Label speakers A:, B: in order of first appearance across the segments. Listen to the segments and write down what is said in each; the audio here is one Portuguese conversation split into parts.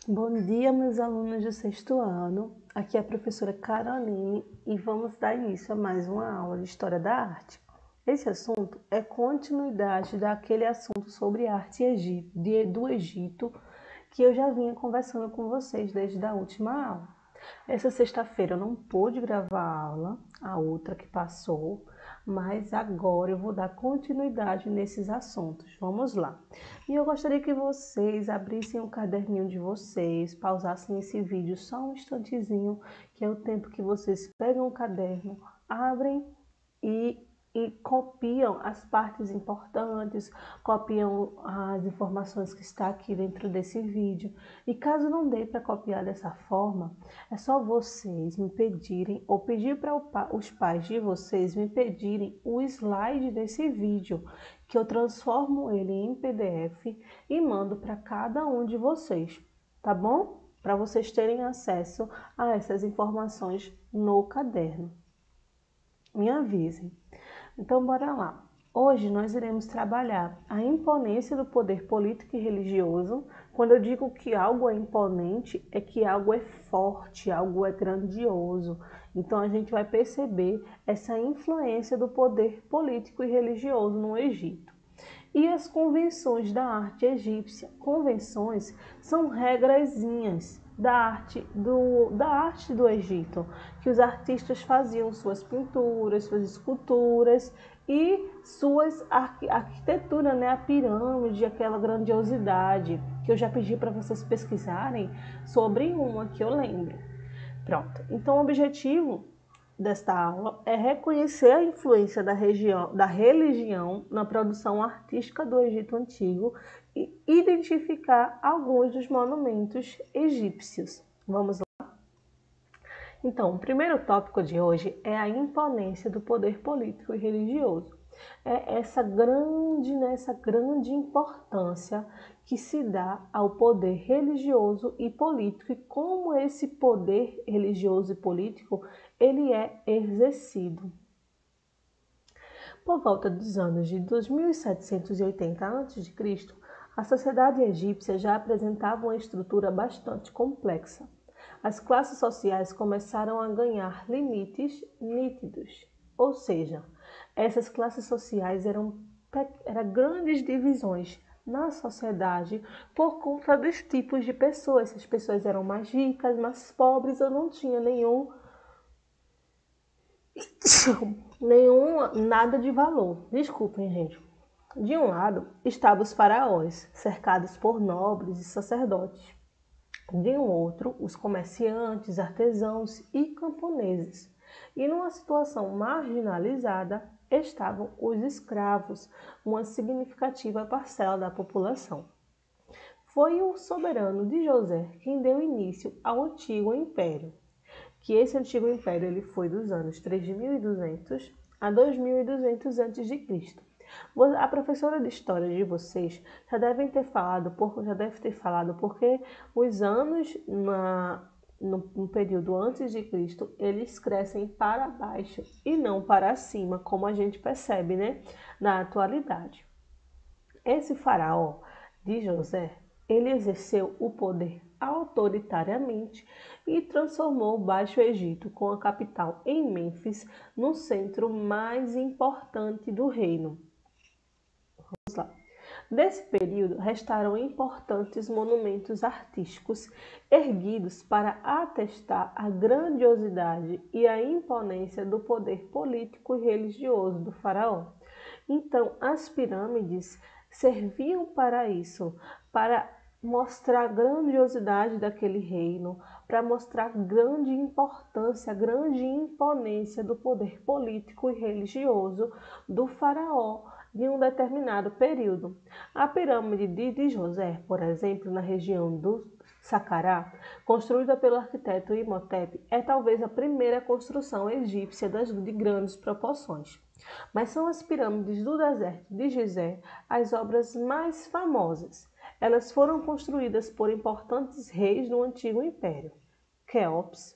A: Bom dia, meus alunos do sexto ano. Aqui é a professora Caroline e vamos dar início a mais uma aula de História da Arte. Esse assunto é continuidade daquele assunto sobre arte do Egito que eu já vinha conversando com vocês desde a última aula. Essa sexta-feira eu não pude gravar a aula, a outra que passou, mas agora eu vou dar continuidade nesses assuntos. Vamos lá. E eu gostaria que vocês abrissem o caderninho de vocês, pausassem esse vídeo só um instantezinho, que é o tempo que vocês pegam o caderno, abrem e copiam as partes importantes, copiam as informações que está aqui dentro desse vídeo. E caso não dê para copiar dessa forma, é só vocês me pedirem, ou pedir para os pais de vocês me pedirem o slide desse vídeo, que eu transformo ele em PDF e mando para cada um de vocês, tá bom? Para vocês terem acesso a essas informações no caderno. Me avisem. Então, bora lá. Hoje nós iremos trabalhar a imponência do poder político e religioso. Quando eu digo que algo é imponente, é que algo é forte, algo é grandioso. Então, a gente vai perceber essa influência do poder político e religioso no Egito. E as convenções da arte egípcia. Convenções são regrazinhas da arte do Egito, que os artistas faziam suas pinturas, suas esculturas e suas arquitetura, né? A pirâmide, aquela grandiosidade, que eu já pedi para vocês pesquisarem sobre uma que eu lembro. Pronto, então o objetivo desta aula é reconhecer a influência da religião na produção artística do Egito Antigo e identificar alguns dos monumentos egípcios. Vamos lá? Então, o primeiro tópico de hoje é a imponência do poder político e religioso. É essa grande importância que se dá ao poder religioso e político e como esse poder religioso e político ele é exercido. Por volta dos anos de 2780 a.C., a sociedade egípcia já apresentava uma estrutura bastante complexa. As classes sociais começaram a ganhar limites nítidos, ou seja, essas classes sociais eram grandes divisões na sociedade por conta dos tipos de pessoas. Essas pessoas eram mais ricas, mais pobres, ou não tinha nada de valor. Desculpem, gente. De um lado estavam os faraós, cercados por nobres e sacerdotes. De um outro, os comerciantes, artesãos e camponeses. E numa situação marginalizada estavam os escravos, uma significativa parcela da população. Foi o soberano de José quem deu início ao Antigo Império, que esse Antigo Império ele foi dos anos 3200 a 2200 a.C. A professora de história de vocês já deve ter falado porque os anos no período antes de Cristo eles crescem para baixo e não para cima, como a gente percebe, né, na atualidade. Esse faraó de José, ele exerceu o poder autoritariamente e transformou o Baixo Egito, com a capital em Mênfis, no centro mais importante do reino. Vamos lá. Desse período, restaram importantes monumentos artísticos erguidos para atestar a grandiosidade e a imponência do poder político e religioso do faraó. Então, as pirâmides serviam para isso, para mostrar a grandiosidade daquele reino, para mostrar a grande importância, a grande imponência do poder político e religioso do faraó de um determinado período. A pirâmide de José, por exemplo, na região do Saqqara, construída pelo arquiteto Imhotep, é talvez a primeira construção egípcia de grandes proporções. Mas são as pirâmides do deserto de Gizé as obras mais famosas. Elas foram construídas por importantes reis do Antigo Império, Quéops,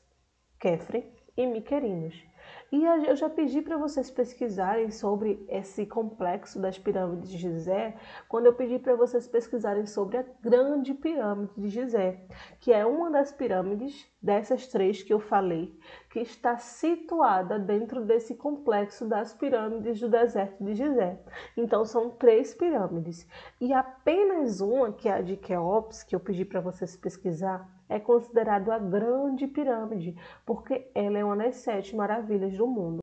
A: Quefre e Miquerinos. E eu já pedi para vocês pesquisarem sobre esse complexo das pirâmides de Gizé, quando eu pedi para vocês pesquisarem sobre a Grande Pirâmide de Gizé, que é uma das pirâmides dessas três que eu falei, que está situada dentro desse complexo das pirâmides do deserto de Gizé. Então são três pirâmides. E apenas uma, que é a de Quéops, que eu pedi para vocês pesquisar, é considerado a Grande Pirâmide, porque ela é uma das 7 maravilhas do mundo.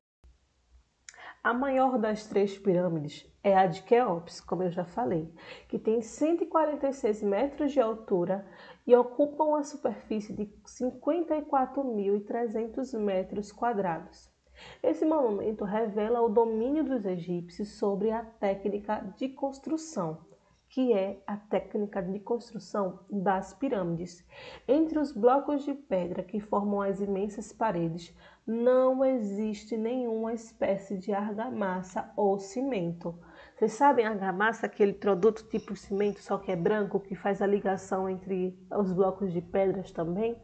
A: A maior das três pirâmides é a de Quéops, como eu já falei, que tem 146 metros de altura e ocupa uma superfície de 54.300 metros quadrados. Esse monumento revela o domínio dos egípcios sobre a técnica de construção, que é a técnica de construção das pirâmides. Entre os blocos de pedra que formam as imensas paredes, não existe nenhuma espécie de argamassa ou cimento. Vocês sabem argamassa, aquele produto tipo cimento, só que é branco, que faz a ligação entre os blocos de pedras também?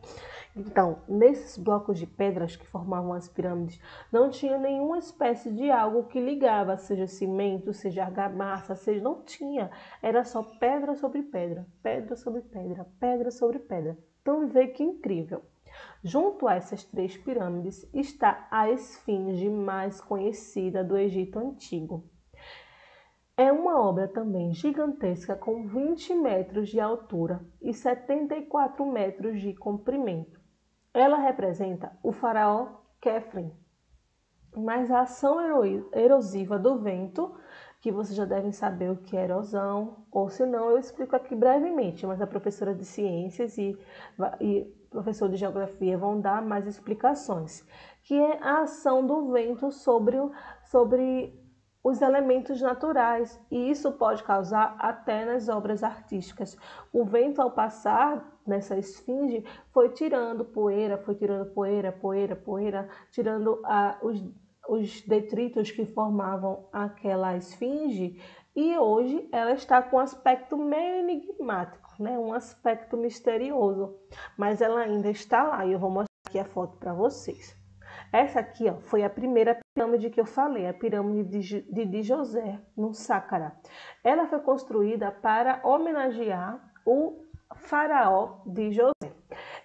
A: Então, nesses blocos de pedras que formavam as pirâmides, não tinha nenhuma espécie de algo que ligava, seja cimento, seja argamassa, seja... não tinha. Era só pedra sobre pedra, pedra sobre pedra, pedra sobre pedra. Então, vê que incrível. Junto a essas três pirâmides está a esfinge mais conhecida do Egito Antigo. É uma obra também gigantesca com 20 metros de altura e 74 metros de comprimento. Ela representa o faraó Khefren, mas a ação erosiva do vento, que vocês já devem saber o que é erosão, ou se não, eu explico aqui brevemente, mas a professora de ciências e professor de geografia vão dar mais explicações, que é a ação do vento sobre os elementos naturais, e isso pode causar até nas obras artísticas. O vento, ao passar nessa esfinge, foi tirando poeira, tirando os detritos que formavam aquela esfinge, e hoje ela está com um aspecto meio enigmático, né? Um aspecto misterioso, mas ela ainda está lá, e eu vou mostrar aqui a foto para vocês. Essa aqui, ó, foi a primeira pirâmide que eu falei, a pirâmide de Djosé, no Sácara. Ela foi construída para homenagear o faraó Djosé.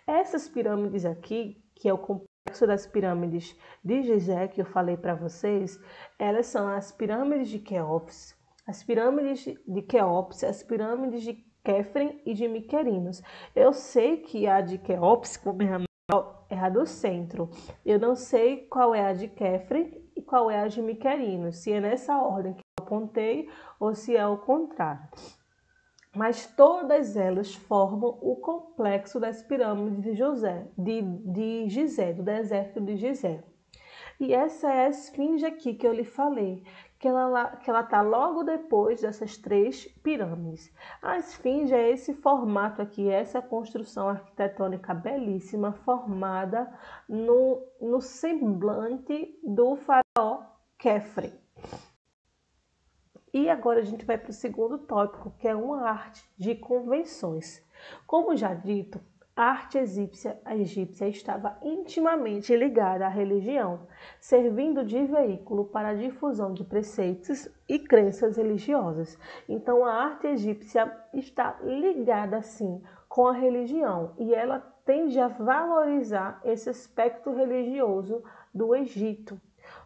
A: Essas pirâmides aqui, que é o complexo das pirâmides de Gizé, que eu falei para vocês, elas são as pirâmides de Quéops, as pirâmides de Quéops, as pirâmides de Khefren e de Miquerinos. Eu sei que a de Quéops, como é a do centro. Eu não sei qual é a de Khefren e qual é a de Miquerinos, se é nessa ordem que eu apontei ou se é o contrário. Mas todas elas formam o complexo das pirâmides de Gizé, do deserto de Gizé. E essa é a esfinge aqui que eu lhe falei, que ela está logo depois dessas três pirâmides. A esfinge é esse formato aqui, essa construção arquitetônica belíssima, formada no semblante do faraó Khefren. E agora a gente vai para o segundo tópico, que é uma arte de convenções. Como já dito, a arte egípcia estava intimamente ligada à religião, servindo de veículo para a difusão de preceitos e crenças religiosas. Então, a arte egípcia está ligada, sim, com a religião, e ela tende a valorizar esse aspecto religioso do Egito.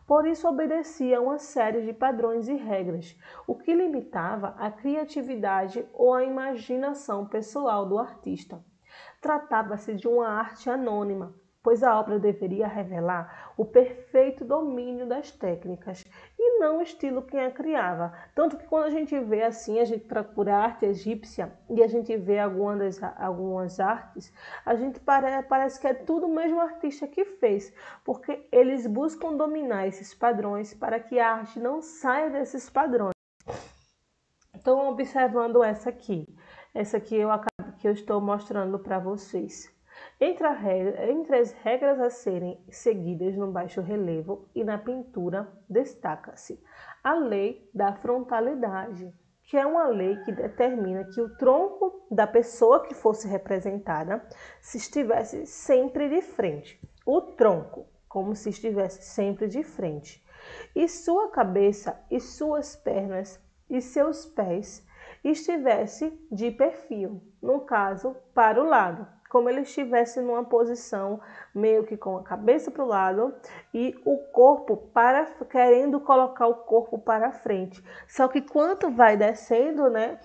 A: Por isso, obedecia a uma série de padrões e regras, o que limitava a criatividade ou a imaginação pessoal do artista. Tratava-se de uma arte anônima, pois a obra deveria revelar o perfeito domínio das técnicas e não o estilo quem a criava. Tanto que quando a gente vê assim, a gente procura arte egípcia e a gente vê algumas artes, a gente parece que é tudo o mesmo artista que fez, porque eles buscam dominar esses padrões para que a arte não saia desses padrões. Então, observando essa aqui que eu estou mostrando para vocês. Entre as regras a serem seguidas no baixo relevo e na pintura, destaca-se a lei da frontalidade, que é uma lei que determina que o tronco da pessoa que fosse representada se estivesse sempre de frente. O tronco. como se estivesse sempre de frente, e sua cabeça e suas pernas e seus pés estivesse de perfil, no caso, para o lado, como ele estivesse numa posição meio que com a cabeça para o lado e o corpo querendo colocar o corpo para frente. Só que quando vai descendo, né,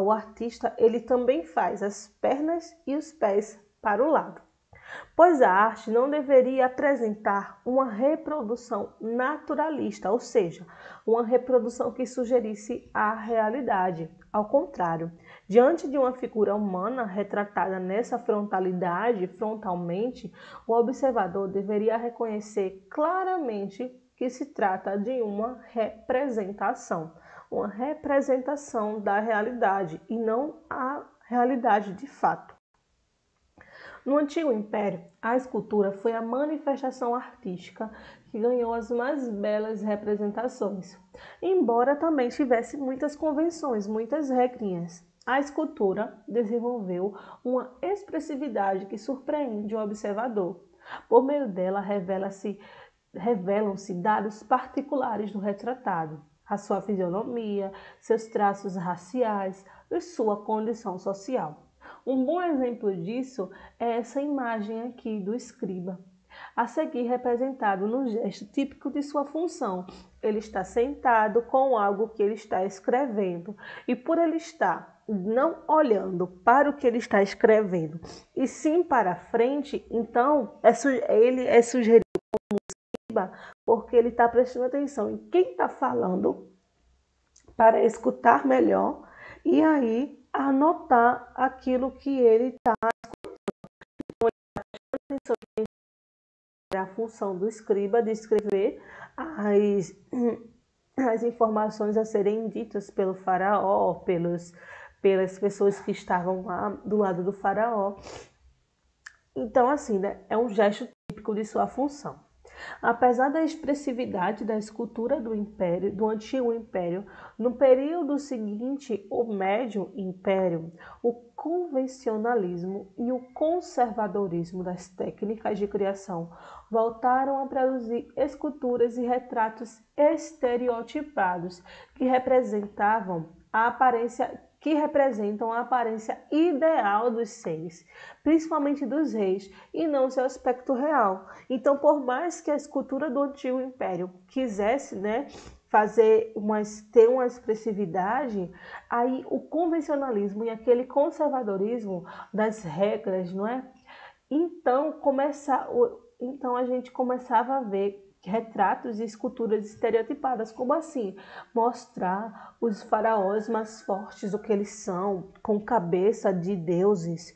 A: o artista, ele também faz as pernas e os pés para o lado. Pois a arte não deveria apresentar uma reprodução naturalista, ou seja, uma reprodução que sugerisse a realidade. Ao contrário, diante de uma figura humana retratada nessa frontalmente, o observador deveria reconhecer claramente que se trata de uma representação da realidade e não a realidade de fato. No Antigo Império, a escultura foi a manifestação artística que ganhou as mais belas representações, embora também tivesse muitas convenções, muitas regrinhas. A escultura desenvolveu uma expressividade que surpreende o observador. Por meio dela, revelam-se dados particulares do retratado, a sua fisionomia, seus traços raciais e sua condição social. Um bom exemplo disso é essa imagem aqui do escriba, a seguir representado no gesto típico de sua função. Ele está sentado com algo que ele está escrevendo e por ele estar não olhando para o que ele está escrevendo e sim para frente, então ele é sugerido como escriba porque ele está prestando atenção em quem está falando para escutar melhor e aí anotar aquilo que ele está escutando. A função do escriba de escrever as informações a serem ditas pelo faraó, pelas pessoas que estavam lá do lado do faraó. Então, assim, né, é um gesto típico de sua função. Apesar da expressividade da escultura do Antigo Império, no período seguinte, o Médio Império, o convencionalismo e o conservadorismo das técnicas de criação voltaram a produzir esculturas e retratos estereotipados que representam a aparência ideal dos seres, principalmente dos reis, e não seu aspecto real. Então, por mais que a escultura do Antigo Império quisesse, né, ter uma expressividade, aí o convencionalismo e aquele conservadorismo das regras, não é? Então a gente começava a ver retratos e esculturas estereotipadas. Como assim? Mostrar os faraós mais fortes do que eles são, com cabeça de deuses,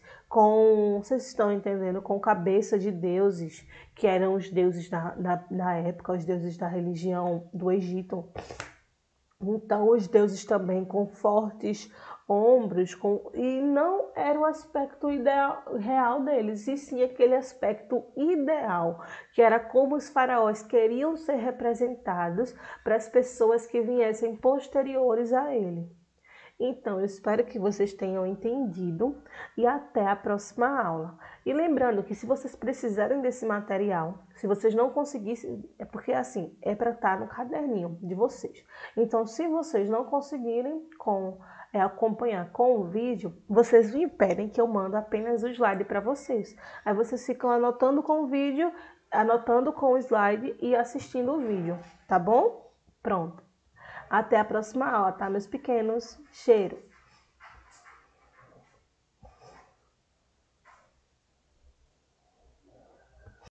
A: vocês estão entendendo? Com cabeça de deuses, que eram os deuses da época, os deuses da religião do Egito. Então, os deuses também com fortes ombros, e não era o aspecto real deles, e sim aquele aspecto ideal, que era como os faraós queriam ser representados para as pessoas que viessem posteriores a ele. Então, eu espero que vocês tenham entendido e até a próxima aula. E lembrando que se vocês precisarem desse material, se vocês não conseguissem, é porque assim, é para estar no caderninho de vocês. Então, se vocês não conseguirem acompanhar com o vídeo, vocês me pedem que eu mando apenas o slide para vocês. Aí vocês ficam anotando com o vídeo, anotando com o slide e assistindo o vídeo, tá bom? Pronto. Até a próxima aula, tá, meus pequenos? Cheiro!